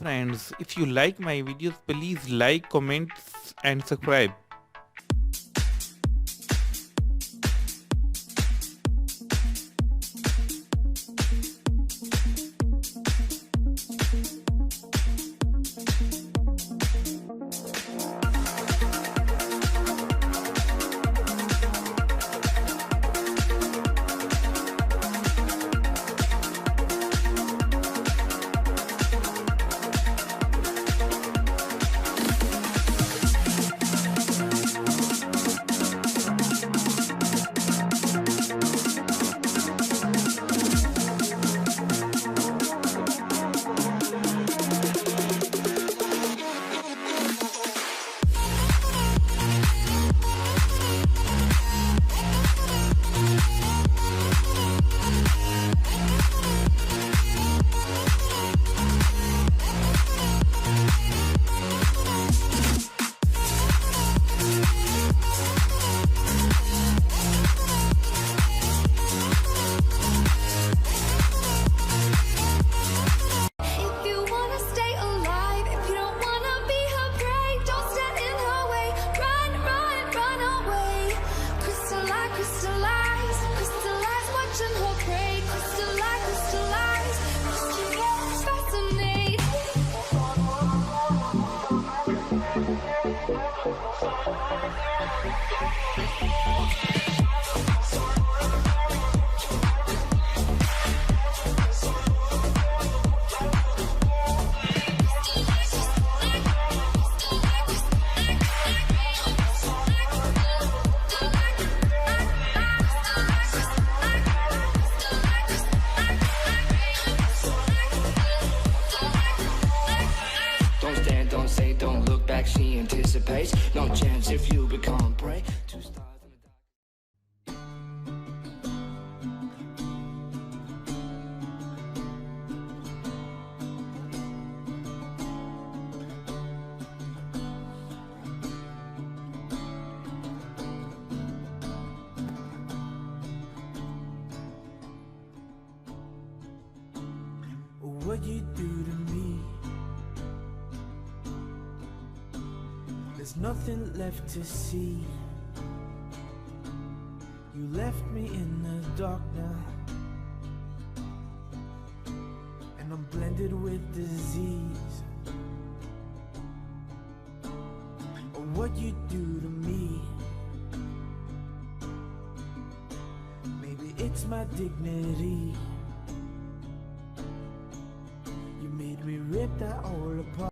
friends, if you like my videos, please like, comment and subscribe. Don't look back, she anticipates. No chance if you become prey. Two stars in the dark. What you do to me, there's nothing left to see. You left me in the dark now, and I'm blended with disease. What you do to me, maybe it's my dignity. You made me rip that all apart.